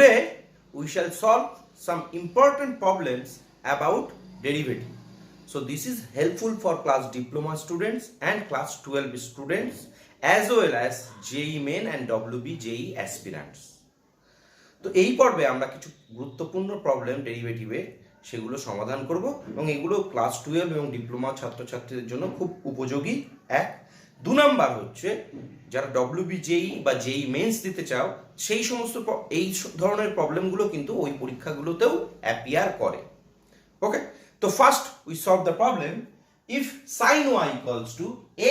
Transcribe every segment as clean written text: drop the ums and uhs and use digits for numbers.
Today we shall solve some important problems about derivative. So this is helpful for class diploma students and class 12 students as well as JEE main and WB JEE aspirants. তো এই পর্বে আমরা কিছু গুরুত্বপূর্ণ problem ডেরিভেটিভের সেগুলো সমাধান করব এবং এগুলো ক্লাস 12 এবং ডিপ্লোমা ছাত্রছাত্রীদের জন্য খুব উপযোগী। এক, দু নাম্বার হচ্ছে যারা WB JEE বা JEE মেন্স দিতে চাও সেই সমস্ত এই ধরনের প্রবলেমগুলো কিন্তু ওই পরীক্ষাগুলোতেও অ্যাপিয়ার করে। ওকে, তো first we solve the problem. If sin y equals to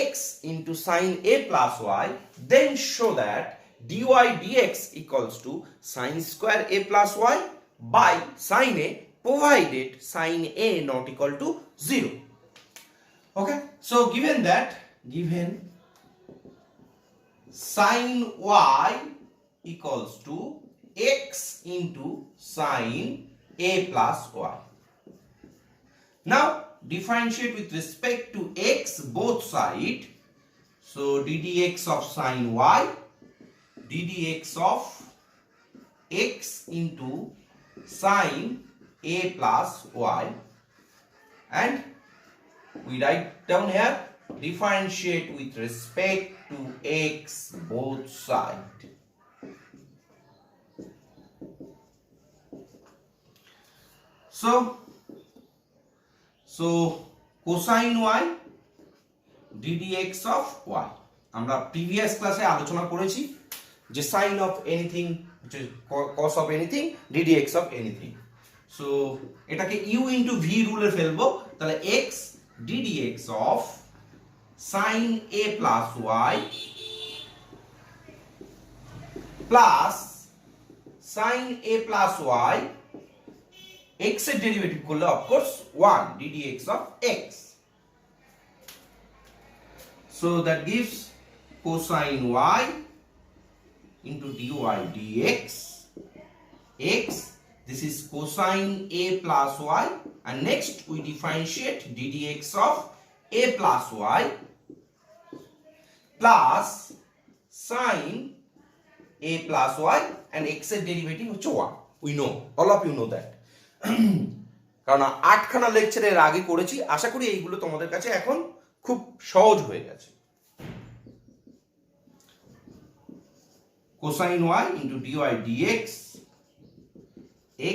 x into sin a plus y, then show that dy dx equals to sin square a plus y by sin a provided sin a not equal to 0. Okay, so given sin y equals to x into sin a plus y. Now differentiate with respect to x both sides. So ddx of sin y, ddx of x into sin a plus y, and we write down here differentiate with respect to x both sides. So cosine y ddx of y, আমরা previous ক্লাসে আলোচনা করেছি যে sin of anything cos of anything ddx of anything. So এটাকে u into v রুলে ফেলবো, তাহলে x ddx of sin a plus y plus sin a plus y, x এর derivative করলে of course 1 ddx of x. So that gives cosine y into dy dx x. This is cosine a plus y, and next we differentiate ddx of a plus y plus sin a plus y, and x এর derivative হচ্ছে 1. We know, all of you know that. কারণ 8খানা লেকচারের আগে করেছি, আশা করি এইগুলো তোমাদের কাছে এখন খুব সহজ হয়ে গেছে। cosine y into dy dx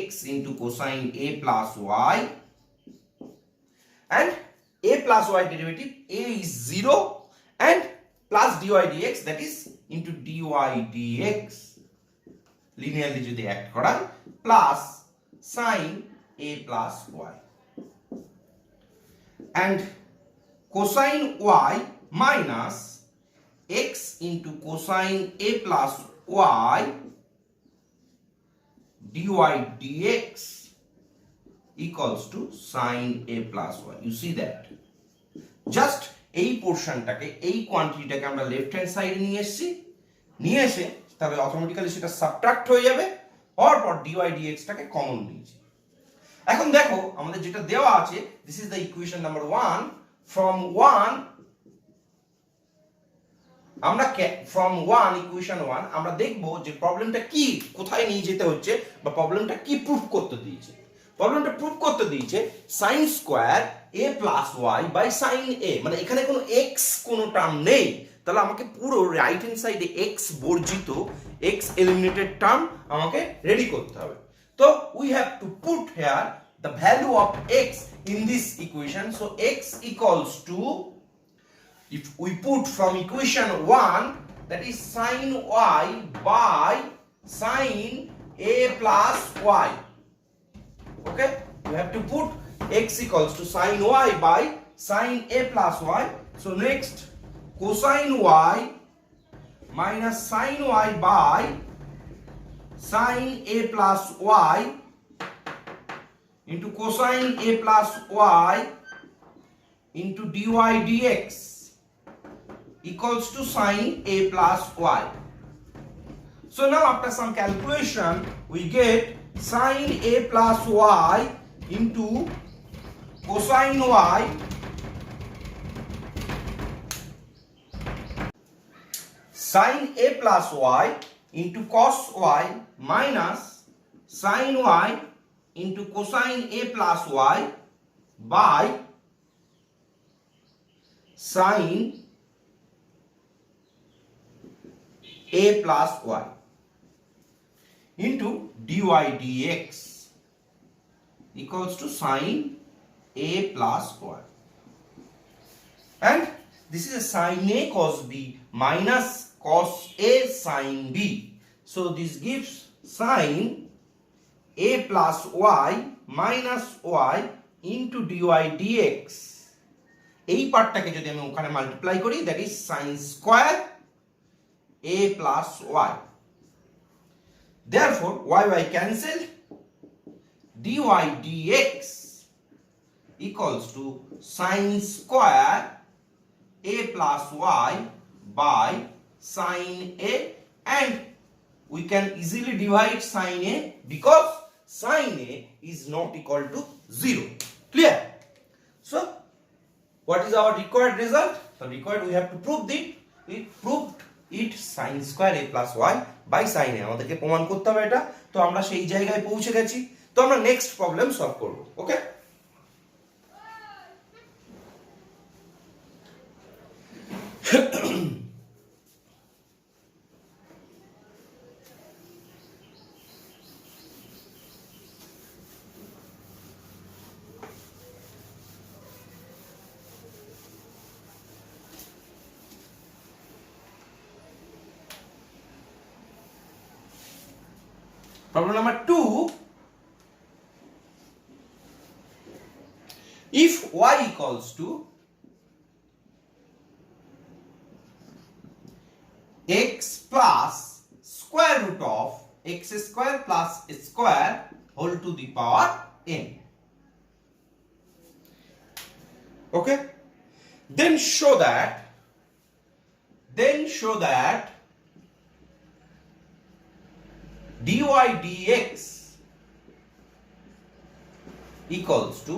x into cosine a plus y, and a plus y derivative a is 0 and plus dy dx, that is into dy dx linearly যদি অ্যাক্ট করা plus sin a plus y, and cosine y minus x into cosine a plus y dy dx equals to sin a plus y. You see that? Just এই পোরশনটাকে, এই কোয়ান্টিটিটাকে আমরা left hand সাইডে নিয়ে এসে তাহলে automatically সেটা subtract হয়ে যাবে, অরপর dy dx টাকে কমন নিয়েছি। এখন দেখো আমাদের যেটা দেওয়া আছে, this is the equation number 1. From 1 equation 1 আমরা দেখব যে প্রবলেমটা কি, কোথায় নিয়ে যেতে হচ্ছে বা প্রবলেমটা কি প্রুফ করতে দিয়েছে। প্রবলেমটা প্রুফ করতে দিয়েছে sin square a plus y by sin a, মানে এখানে কোনো x কোনো টার্ম নেই, তাহলে আমাকে পুরো রাইট হ্যান্ড সাইডে x বর্জিত, x এলিমিনেটেড টার্ম আমাকে রেডি করতে হবে। তো we have to put here the value of x in this equation. So x equals to, if we put from equation 1, that is sin y by sin a plus y. Okay, you have to put x equals to sin y by sin a plus y. So next cosine y minus sin y by sin a plus y into cosine a plus y into dy dx equals to sin a plus y. So now after some calculation we get sin a plus y into cosine y sin a plus y into cos y minus sin y into cosine a plus y by sin a plus y into dy dx equals to sin a plus y. And this is a sin a cos b minus cos a sin b. So this gives sin a plus y minus y into dy dx. এই পার্টটাকে যদি আমি ওখানে multiply করি, that is sin square a plus y. Therefore y cancelled, dy dx equals to sin square a plus y by sin a, and we can easily divide sin a because sin a is not equal to 0. Clear? So what is our required result? So required, we have to prove that we proved it sin square a plus y by sin a. আমাদেরকে প্রমাণ করতে হবে এটা। তো আমরা সেই জায়গায় পৌঁছে গেছি। তো আমরা নেক্সট প্রবলেম সলভ করব। ওকে, problem number 2. If y equals to x plus square root of x square plus square whole to the power n. Okay, then show that dy dx equals to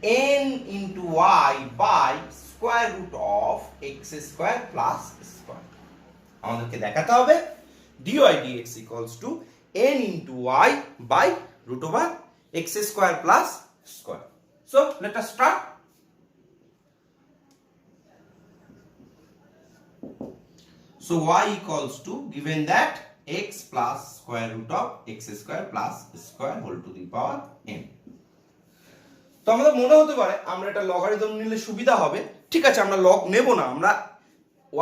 n into y by square root of x square plus square. আমাদেরকে দেখাতে হবে dy dx equals to n into y by root over x square plus square. So let us start. So y equals to, given that x plus square root of x square plus square whole to the power n. তো আমাদের মনে হতে পারে আমরা এটা logarithm নিলে সুবিধা হবে। ঠিক আছে, আমরা লগ নেব না, আমরা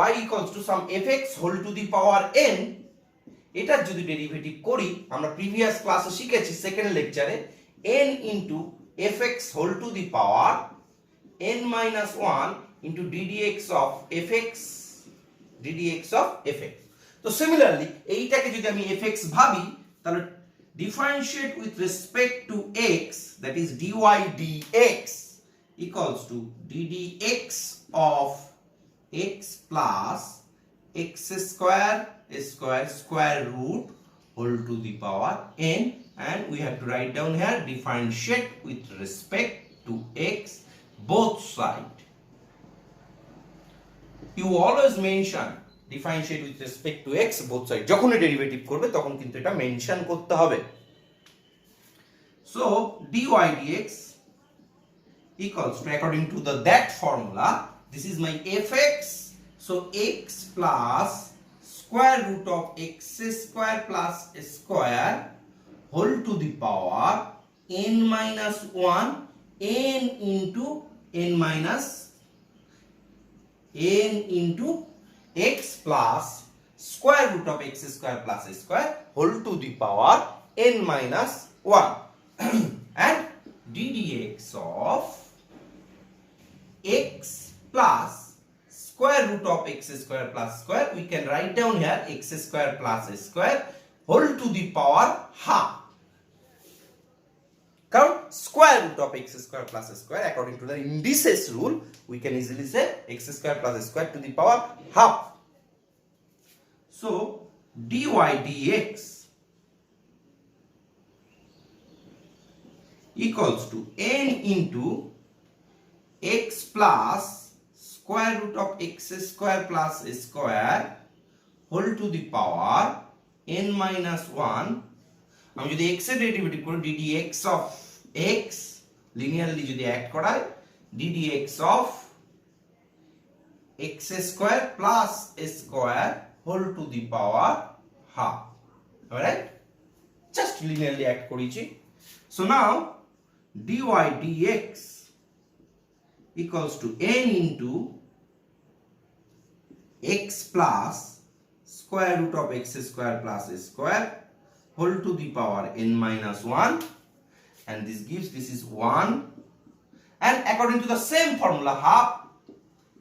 y equals to some fx whole to the power n, এটার যদি ডেরিভেটিভ করি, আমরা প্রিভিয়াস ক্লাসে শিখেছি সেকেন্ড লেকচারে n into fx whole to the power n minus 1 into ddx of fx. তো সিমিলারলি এইটাকে যদি আমি fx ভাবি, তাহলে differentiate with respect to x, that is dy dx equals to ddx of x plus x square root whole to the power n, and we have to write down here differentiate with respect to x both side. You always mention differentiate with respect to x both side. যখনই derivative করবে তখন কিন্তু এটা mention করতে হবে। So dy dx equals to, according to that formula, this is my fx, so x plus square root of x square plus square whole to the power n minus 1 n into x plus square root of x square plus square whole to the power n minus 1 and ddx of x plus square root of x square plus square, we can write down here x square plus square whole to the power half. Count square root of x square plus square, according to the indices rule, we can easily say x square plus square to the power half. So dy dx equals to n into x plus square root of x square plus square whole to the power n minus 1 আমি যদি x এর derivative করি ddx of x linearly যদি add করাই ddx of x square plus square whole to the power half. Alright? Just linearly add করেছি. So now dy dx equals to n into x plus square root of x square plus square whole to the power n minus 1, and this is 1, and according to the same formula half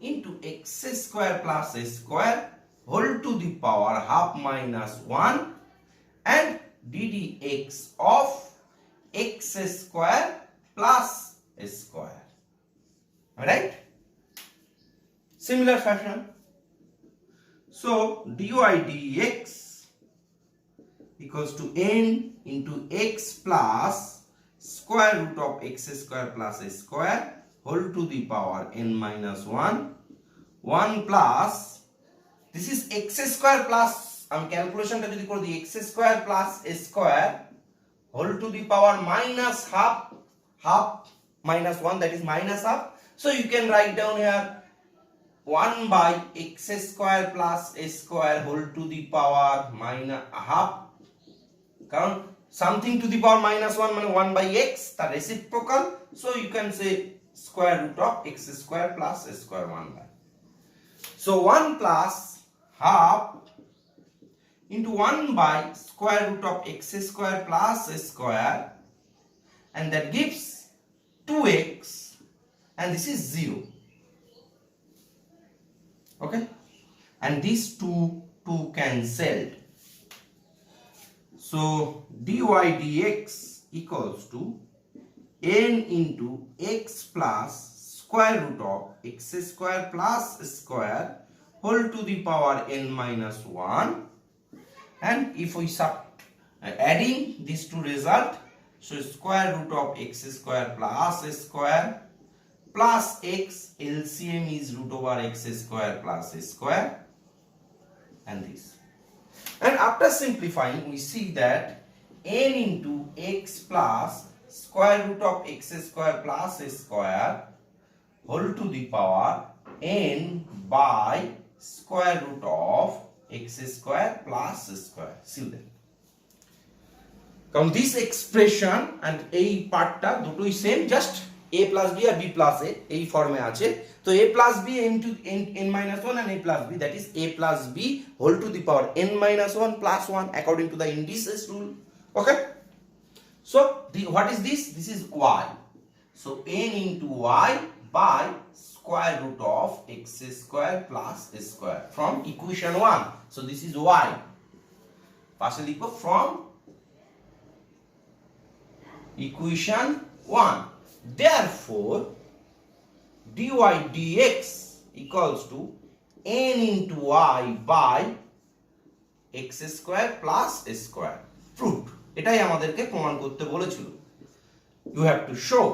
into x square plus square whole to the power half minus 1, and ddx of x square plus square. Alright? Similar fashion. So dy dx equals to n into x plus square root of x square plus square whole to the power n minus 1, 1 plus, this is x square plus, আমি ক্যালকুলেশনটা যদি করে দিই x square plus square whole to the power minus half, half minus 1, that is minus half. So you can write down here 1 by x square plus square whole to the power minus half, কারণ something to the power minus 1 মানে 1 by x, তার reciprocal, so you can say square root of x square plus square 1 by. So 1 plus half into 1 by square root of x square plus square, and that gives 2x, and this is 0. Okay, and these two cancelled. So dy dx equals to n into x plus square root of x square plus square whole to the power n minus 1, and if we adding these two result, so square root of x square plus square plus x, LCM is root over x square plus square, and this. And after simplifying, we see that n into x plus square root of x square plus square whole to the power n by square root of x square plus square. See that. কারণ this expression and এই পার্টটা দুটোই same, just a plus b আর b plus a এই ফর্মে আছে। তো a plus b into n minus 1 and a plus b, that is a plus b whole to the power n minus 1 plus 1 according to the indices rule. Okay, so what is this? This is y. So n into y by square root of x square plus square from equation 1. So this is y. পাশে লিখব from equation 1. Therefore dy dx equals to n into y by x square plus square. Proved. এটাই আমাদেরকে প্রমাণ করতে বলেছিল। You have to show.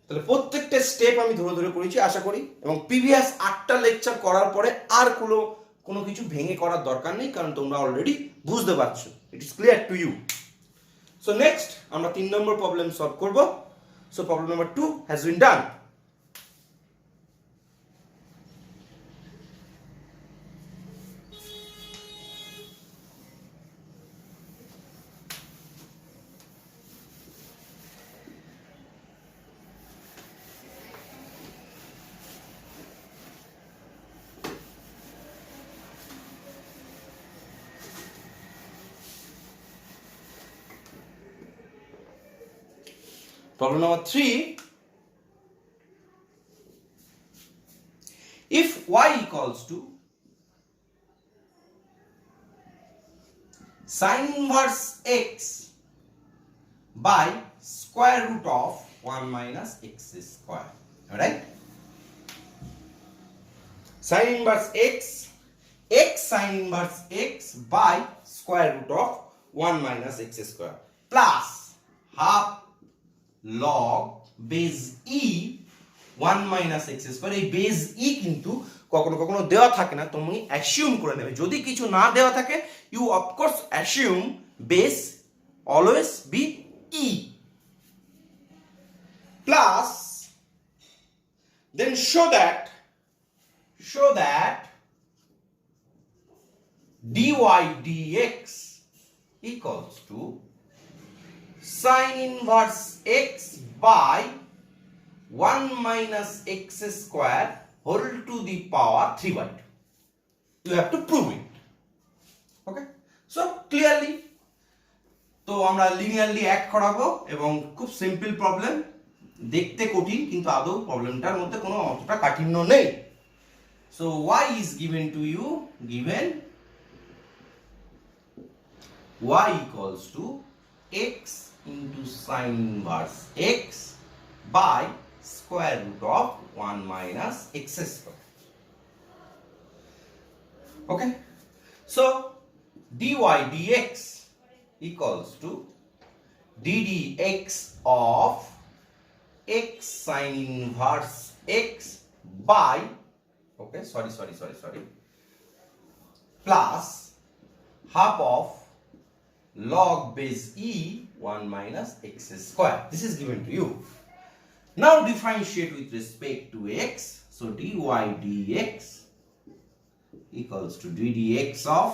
তাহলে প্রত্যেকটা step আমি ধরে ধরে করেছি আশা করি, এবং প্রিভিয়াস 8টা লেকচার করার পরে আর কোনো কিছু ভেঙে করার দরকার নেই, কারণ তোমরা অলরেডি বুঝতে পারছো। It is clear to you. So next আমরা 3 নম্বর প্রবলেম সলভ করব। So problem number 2 has been done. Problem number 3. If y equals to sin inverse x by square root of 1 minus x square. Alright? Sin inverse x sin inverse x by square root of 1 minus x square plus half log base e 1 minus x square. এই base e কিন্তু কখনো দেওয়া থাকে না, তুমি assume করে নেবে। যদি কিছু না দেওয়া থাকে, you of course assume base always be e, plus then show that dy dx equals to sin inverse x by 1 minus x square whole to the power 3 by 2. You have to prove it. Okay, so clearly তো আমরা linearly add করাবো এবং খুব simple problem, দেখতে কঠিন কিন্তু আদৌ প্রবলেমটার মধ্যে কোনো অতটা কাঠিন্য নেই। So y is given to you, given y equals to x into sin inverse x by square root of 1 minus x square. Okay, so dy dx equals to ddx of x sin inverse x by, okay, sorry, plus half of log base e 1 minus x square. This is given to you. Now differentiate with respect to x. So dy dx equals to ddx of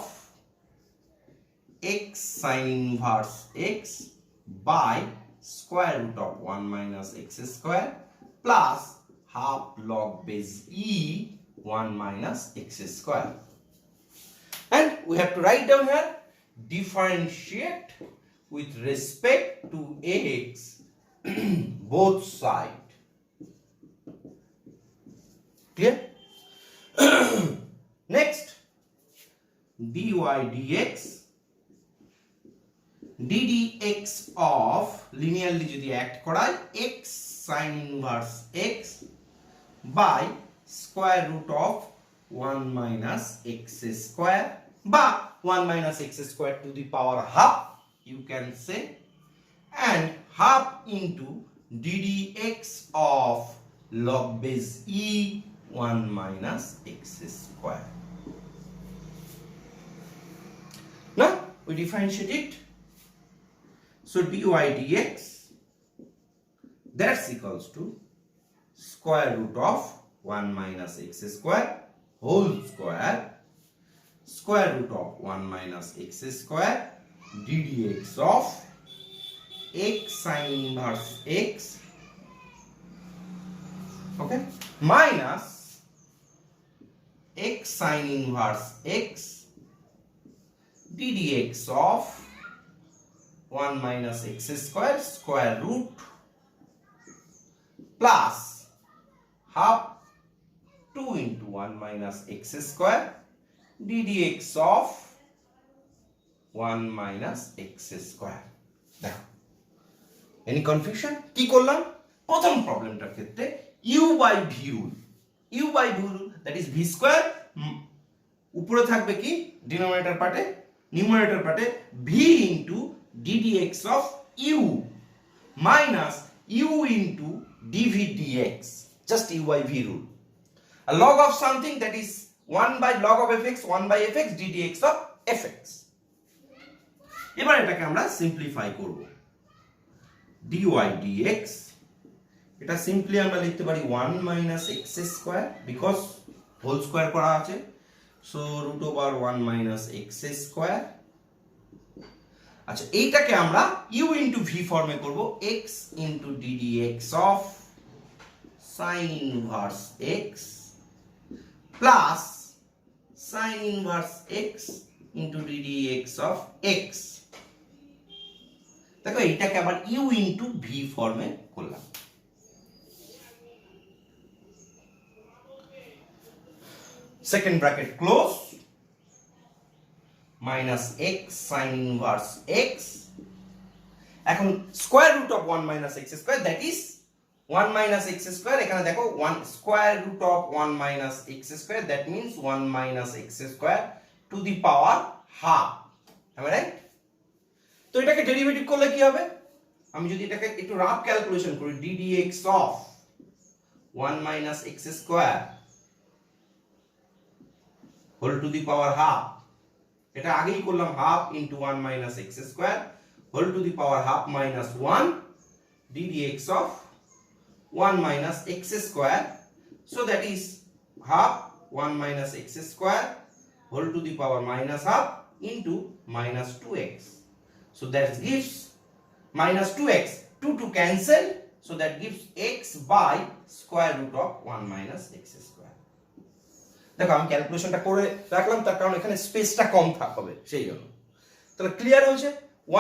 x sin inverse x by square root of 1 minus x square plus half log base e 1 minus x square. And we have to write down here differentiate with respect to x both sides. Clear? Next, dy dx ddx of linearly যদি act করায় x sin inverse x by square root of 1 minus x square বা 1 minus x square to the power half you can say, and half into ddx of log base e 1 minus x square. Now we differentiate it. So dy dx that's equals to square root of 1 minus x square whole square root of 1 minus x square ddx of x sin inverse x, okay, minus x sin inverse x ddx of 1 minus x square square root plus half 2 into 1 minus x square ddx of 1 minus x square. দেখো any confusion? কি করলাম প্রথম প্রবলেমটার ক্ষেত্রে u by v rule, that is v square, উপরে থাকবে কি denominator পার্টে, numerator পার্টে v into ddx of u minus u into dv dx, just u by v rule. A log of something, that is 1 by log of fx 1 by fx ddx of fx. এবার এটাকে আমরা simplify করব। dy dx এটা simply আমরা লিখতে পারি 1 minus x square because whole square করা আছে, so root over 1 minus x square। আচ্ছা এইটাকে আমরা u into v ফর্মে করব, x into ddx of sin inverse x plus sin inverse x into ddx of x। দেখো এইটাকে আবার u into v ফর্মে করলাম। Second bracket close minus x sin inverse x, এখন square root of 1 minus x square, that is 1 minus x square, এখানে দেখো 1 square root of 1 minus x square, that means 1 minus x square to the power half, am I right? তো এটাকে derivative করলে কি হবে, আমি যদি এটাকে একটু রাফ ক্যালকুলেশন করি, ddx of 1 minus x square whole to the power half এটা আগেই করলাম half into 1 minus x square whole to the power half minus 1 ddx of 1 minus x square, so that is half 1 minus x square whole to the power minus half into minus 2x, so that gives minus 2x, 2 to cancel, so that gives x by square root of 1 minus x square. দেখো আমি ক্যালকুলেশনটা করে রাখলাম তার কারণ এখানে স্পেসটা কম থাকবে সেই জন্য। তাহলে ক্লিয়ার হয়েছে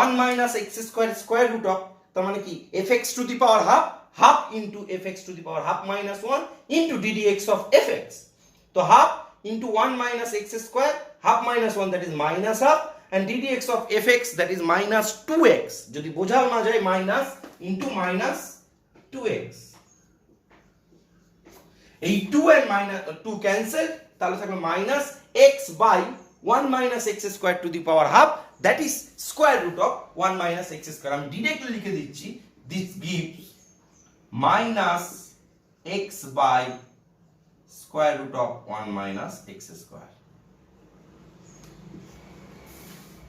1 minus x square square root of তার মানে কি fx to the power half half into fx to the power half minus 1 into ddx of fx, তো half into 1 minus x square half minus 1 that is minus half and ddx of fx that is minus 2x, যদি বোঝাও না যায় minus into minus 2x, এই 2 and minus 2 cancel, তাহলে থাকবে minus x by 1 minus x square to the power half, that is square root of 1 minus x square. আমি directly লিখে দিচ্ছি, this gives minus x by square root of 1 minus x square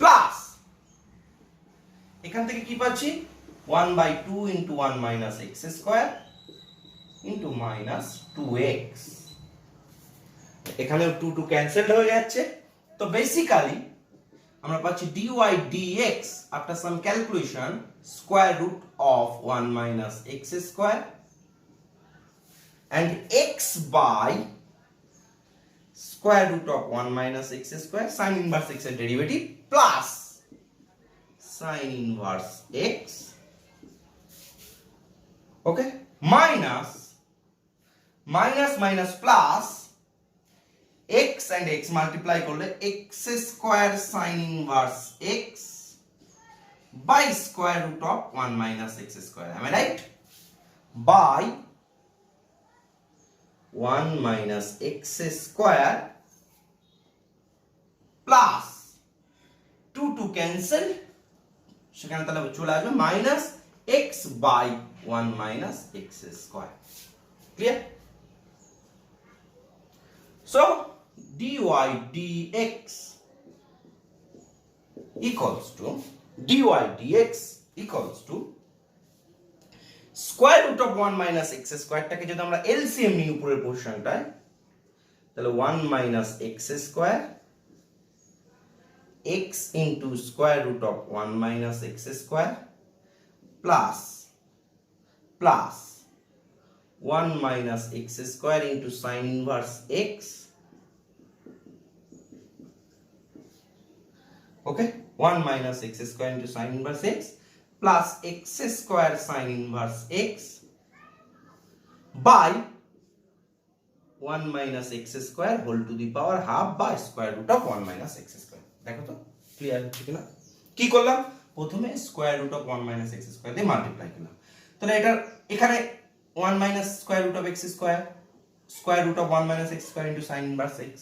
plus এখান থেকে কি পাচ্ছি 1 by 2 into 1 minus x square into minus 2x, এখানেও 2 2 cancelled হয়ে যাচ্ছে, তো বেসিক্যালি আমরা পাচ্ছি dy dx after some calculation square root of 1 minus x square and x by square root of 1 minus x square sin inverse x এর derivative plus sin inverse x, okay, minus minus plus x and x multiply করলে x square sin inverse x by square root of 1 minus x square, am I right, by 1 minus x square plus 2 to cancel, সেখানে তাহলে চলে আসবে minus x by 1 minus x square, clear? So dy dx equals to square root of 1 minus x square টাকে যদি আমরা LCM নিই উপরের পোরশনটায়, তাহলে 1 minus x square x into square root of 1 minus x square plus 1 minus x square into sin inverse x, okay, 1 minus x square into sin inverse x plus x square sin inverse x by 1 minus x square whole to the power half by square root of 1 minus x square. দেখো তো clear ঠিক না? কি করলাম, প্রথমে square root of 1 minus x square দিয়ে multiply করলাম, তাহলে এটা এখানে 1 minus square root of x square root of 1 minus x square into sin inverse x,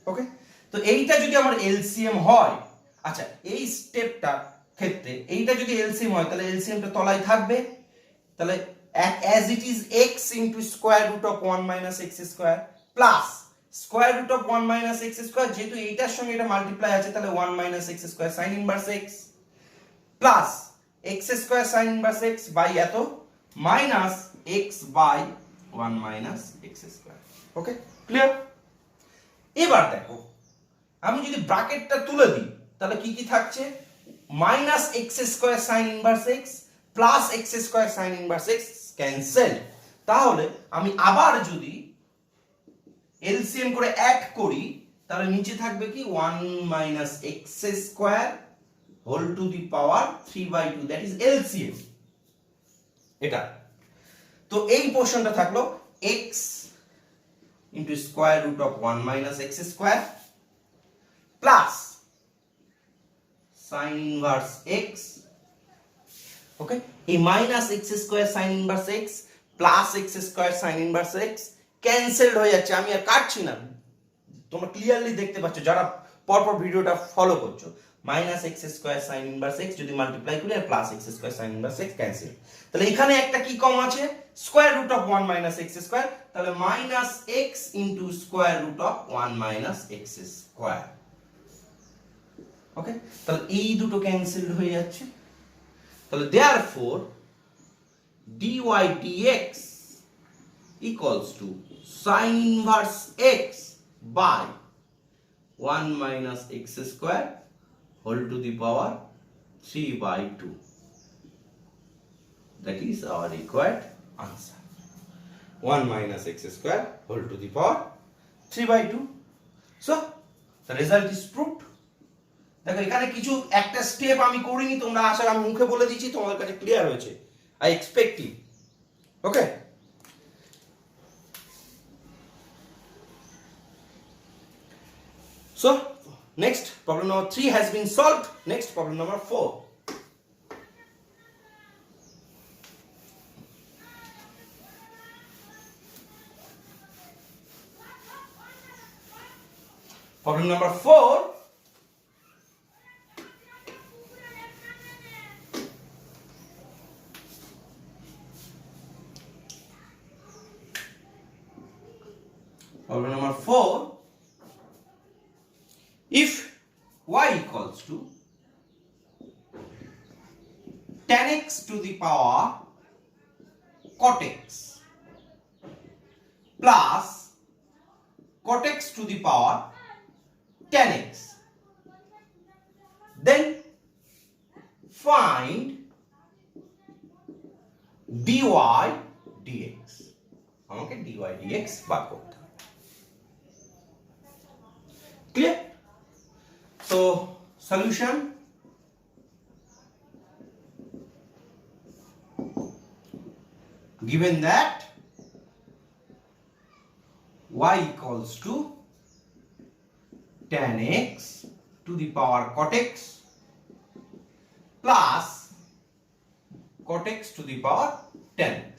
ওকে, তো এইটা যদি আমার LCM হয়, আচ্ছা এই স্টেপটা ক্ষেত্রে এইটা যদি LCM হয় তাহলে LCM টা তলায় থাকবে, তাহলে as it is x into square root of 1 minus x square plus square root of 1 minus x square, যেহেতু এইটার সঙ্গে এটা মাল্টিপ্লাই আছে তাহলে 1 minus x square sin inverse x plus x square sin inverse x by এত minus x by 1 minus x square, okay, clear? এবার দেখো আমি যদি ব্র্যাকেটটা তুলে দিই তাহলে কি কি থাকছে, minus x square sin inverse x plus x square sin inverse x cancel, তাহলে আমি আবার যদি LCM করে অ্যাড করি তাহলে নিচে থাকবে কি 1 minus x square whole to the power 3/2, that is LCM এটা, তো এই পোরশনটা থাকলো x into square root of 1 minus x square plus sin inverse x, okay, এই minus x square sin inverse x plus x square sin inverse x cancelled হয়ে যাচ্ছে, আমি আর কাটছি না, তোমরা ক্লিয়ারলি দেখতে পাচ্ছ যারা পরপর ভিডিওটা ফলো করছো, minus x square sin inverse x যদি মাল্টিপ্লাই করি আর plus x square sin inverse x cancel, তাহলে এখানে একটা কি কম আছে square root of 1 minus x square, তাহলে minus x into square root of 1 minus x square, ওকে, তাহলে এই দুটো ক্যান্সেলড হয়ে যাচ্ছে। তাহলে therefore dy dx equals to sin inverse x by 1 minus x square whole to the power 3 by 2. That is our required answer. 1 minus x square whole to the power 3 by 2. So the result is proved. দেখো এখানে কিছু একটা step আমি করিনি, তোমরা আশা আমি মুখে বলে দিচ্ছি, তোমাদের কাছে ক্লিয়ার হয়েছে। I expecting. Okay, so next problem number 3 has been solved. Next problem number 4. Problem number 4. Problem number 4. If y equals to tan x to the power cot x plus cot x to the power tan x, then find dy dx. আমাকে dy dx বার করতে হবে। Clear? So solution, given that y equals to tan x to the power cot x plus cot x to the power tan x.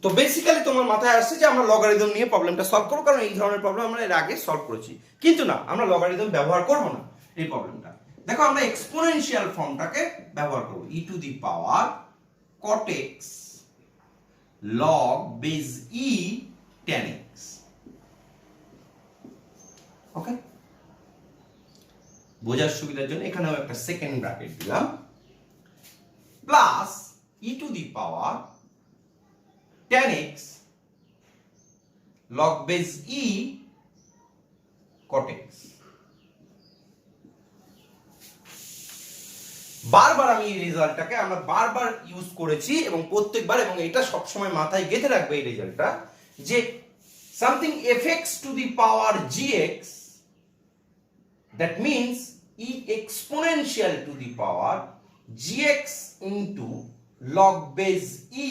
তো basically তোমার মাথায় আসছে যে আমরা logarithm নিয়ে প্রবলেমটা সলভ করব, কারণ এই ধরনের প্রবলেম আমরা এর আগে সলভ করেছি। কিন্তু না, আমরা লগারিদম ব্যবহার করব না এই প্রবলেমটা। দেখো আমরা এক্সপোনেনশিয়াল ফর্মটাকে ব্যবহার করব, e two the power cot x log base e tan x। ওকে, বোঝার সুবিধার জন্য এখানেও একটা সেকেন্ড ব্র্যাকেট দিলাম, plus e two the power tan x log base e cot x। বারবার আমি এই রেজাল্টটাকে আমরা বারবার ইউজ করেছি এবং প্রত্যেকবার, এবং এটা সবসময় মাথায় গেঁথে রাখবে এই রেজাল্টটা, যে something fx to the power gx, that means e exponential to the power gx into log base e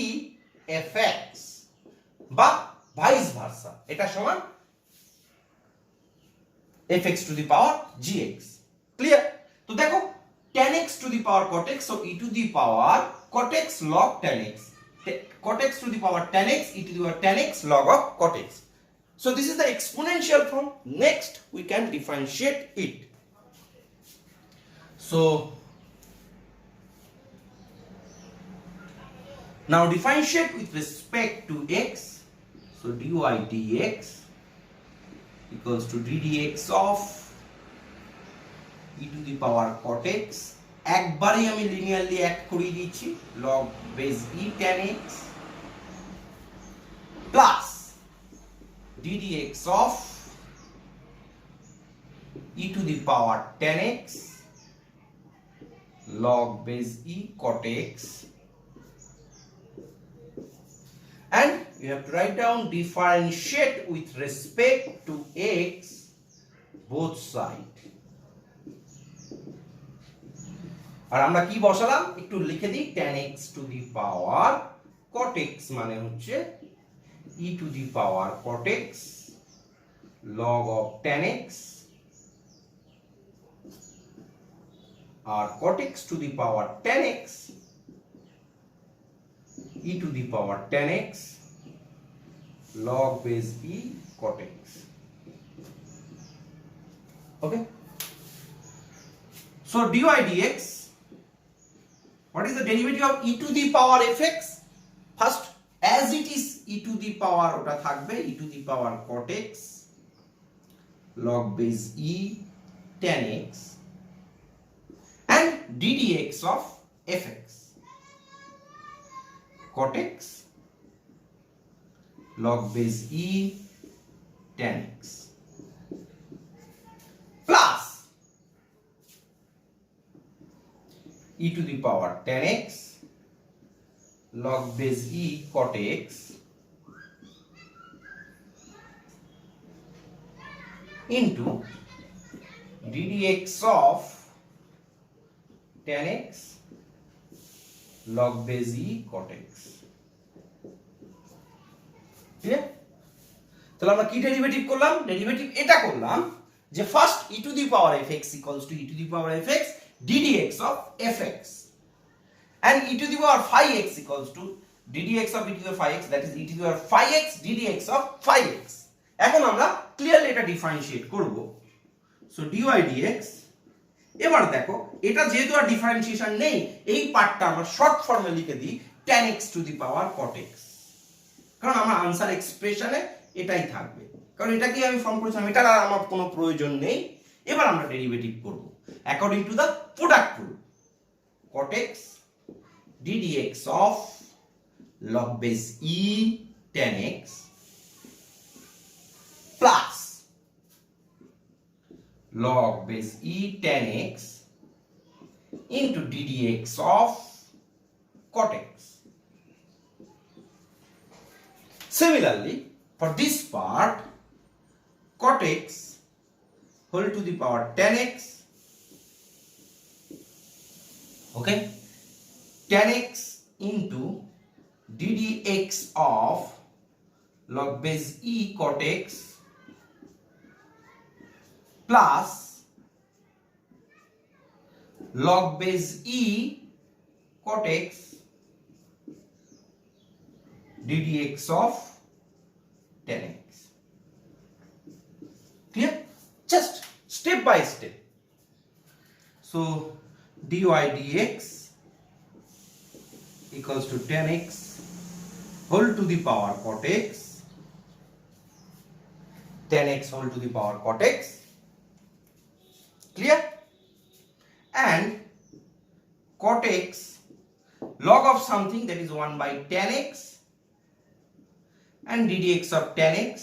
fx বা ভাইস ভার্সা, এটা সমান fx to the power gx। Clear? তো দেখো tan x to the power cot x, so e to the power cot x log tan x, cot x to the power tan x, e to the power tan x log of cot x. So this is the exponential form. Next we can differentiate it. So now differentiate with respect to x. So dy dx equals to ddx of e to the power cot x, একবারই আমি linearly add করিয়ে দিচ্ছি, log base e tan x plus ddx of e to the power tan x log base e cot x, and you have to write down differentiate with respect to x both side. আর আমরা কি বসালাম একটু লিখে দিই, tan x to the power cot x মানে হচ্ছে e to the power cot x log of tan x, R cot x to the power tan x e to the power tan x log base e cot x. Okay, so dy dx, what is the derivative of e to the power fx? First, as it is e to the power ওটা থাকবে e to the power cot x log base e tan x and ddx of fx cot x log base e tan x plus e to the power tan x log base e cot x into ddx of tan x log base e cot x clear তাহলে আমরা কি derivative করলাম derivative এটা করলাম যে first e to the power fx equals to e to the power fx ddx of fx and e to the power phi x equals to ddx of e to the phi x that is e to the power phi x ddx of phi x এখন আমরা clearly এটা differentiate করব so dy dx এবার দেখো এটা যেহেতু আর differentiation নেই এই পার্টটা আমরা শর্ট ফর্মে লিখে দিই tan x to the power cot x কারণ আমার আনসার এক্সপ্রেশনে এটাই থাকবে কারণ এটা কি আমি ফর্ম করেছিলাম এটার আর আমার কোনো প্রয়োজন নেই এবার আমরা ডেরিভেটিভ করব according to the product rule cot x ddx of log base e tan x plus log base e tan x into ddx of cot x. Similarly, for this part, cot x whole to the power tan x, okay, tan x into ddx of log base e cot x plus log base e cot x ddx of tan x. Clear? Just step by step. So dy dx equals to tan x whole to the power cot x, tan x whole to the power cot x. Clear? And cot x log of something that is 1 by tan x and ddx of tan x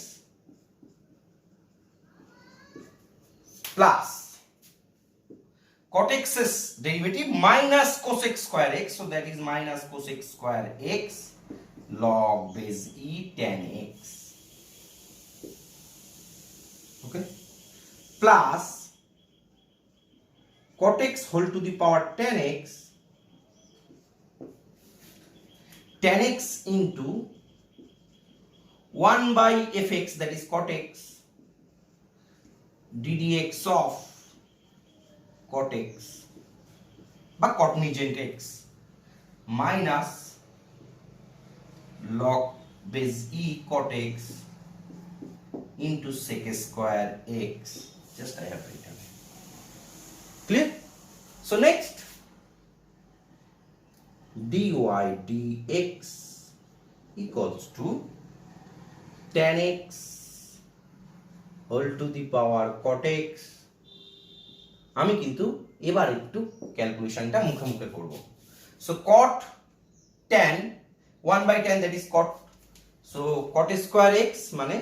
plus cot x's derivative minus cosec square x, so that is minus cosec square x log base e tan x, okay, plus cot x whole to the power tan x into 1 by fx that is cot x ddx of cot x বা cognizant x minus log base e cot x into sec square x. Just I have written. Clear? So next dy dx equals to tan x whole to the power cot x. আমি কিন্তু এবার একটু ক্যালকুলেশনটা মুখে মুখে করব so cot tan 1 by tan that is cot, so cot square x মানে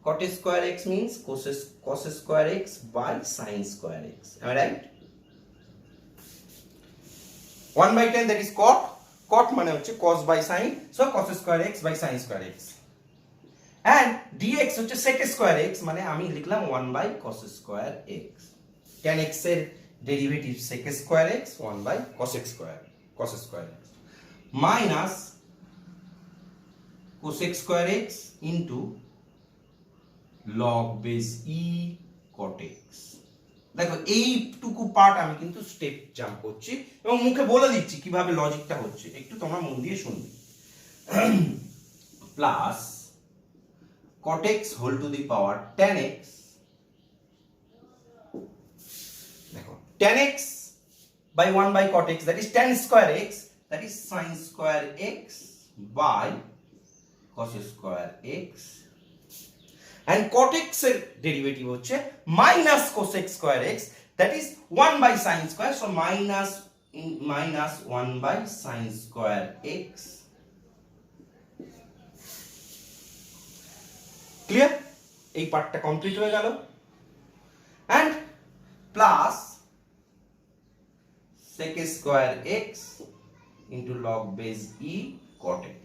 cot square x means cos square x by sin square x, am I right? 1 by tan that is cot মানে হচ্ছে cos by sin, so cos square x by sin square x and dx হচ্ছে sec square x মানে আমি লিখলাম 1 by cos square x. tan x এর derivative sec square x 1 by cos square x minus cosec square x into log base e cot x. দেখো এইটুকু part আমি কিন্তু step jump করছি এবং মুখে বলে দিচ্ছি কিভাবে লজিকটা হচ্ছে, একটু তোমরা মন দিয়ে শুনবে। Plus cot x whole to the power tan x, দেখো tan x by 1 by cot x that is tan square x that is sin square x by cos square x and cot x এর derivative হচ্ছে minus cosec square x that is 1 by sine square, so minus 1 by sine square x. Clear? এই পার্টটা complete হয়ে গেল। and plus sec square x into log base e cot x.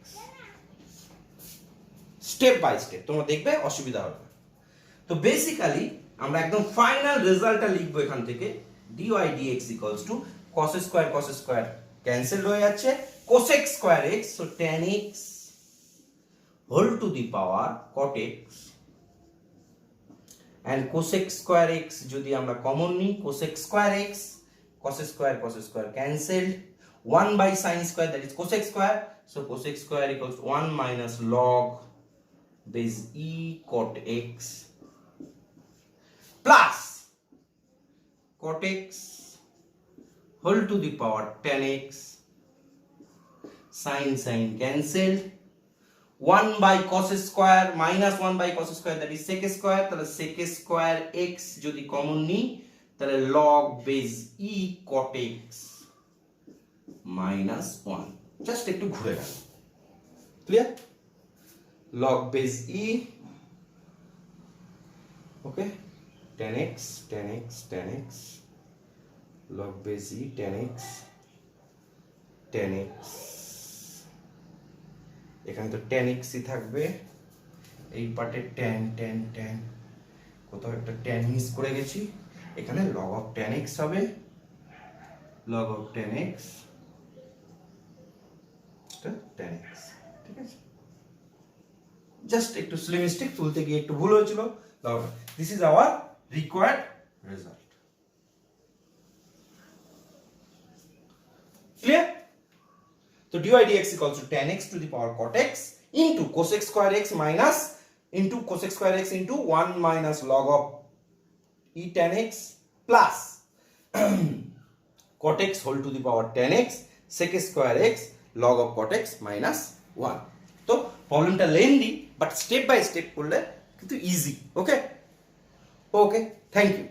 Step by step তোমরা দেখবে, অসুবিধা হবে না। তো বেসিক্যালি আমরা একদম ফাইনাল রেজাল্টটা লিখবো এখান থেকে, dy dx equals to cos square cancel হয়ে যাচ্ছে, cosec square x, so tan x whole to the power cot x, and cosec square x যদি আমরা কমন নিই, cosec square x, cos square cancelled, 1 by sin square, that is cosec square, so cosec square equals 1 minus log base e cot x plus cot x whole to the power tan x, sin cancelled, 1 by cos square minus 1 by cos square, that is sec square, তাহলে sec square x যদি common নিই তাহলে log base e cot x minus 1, just একটু ঘুরে গেল। Clear? log base e, ওকে, tan x log base e tan x এখানে তো tan x ই থাকবে, এই পার্টে tan কোথাও একটা tan মিস করে গেছি, এখানে log of tan x হবে, log of tan x, tan x, ঠিক আছে? জাস্ট একটু স্লিম স্টিক তুলতে গিয়ে একটু ভুল হয়েছিল। This is our required result. Clear? তো dy dx equals to tan x to the power cot x into cosec square x minus into cosec square x into 1 minus log of e tan x plus cot x whole to the power tan x sec square x log of cot x minus 1. তো প্রবলেমটা lengthy, but step by step করলে কিন্তু easy. Okay, thank you.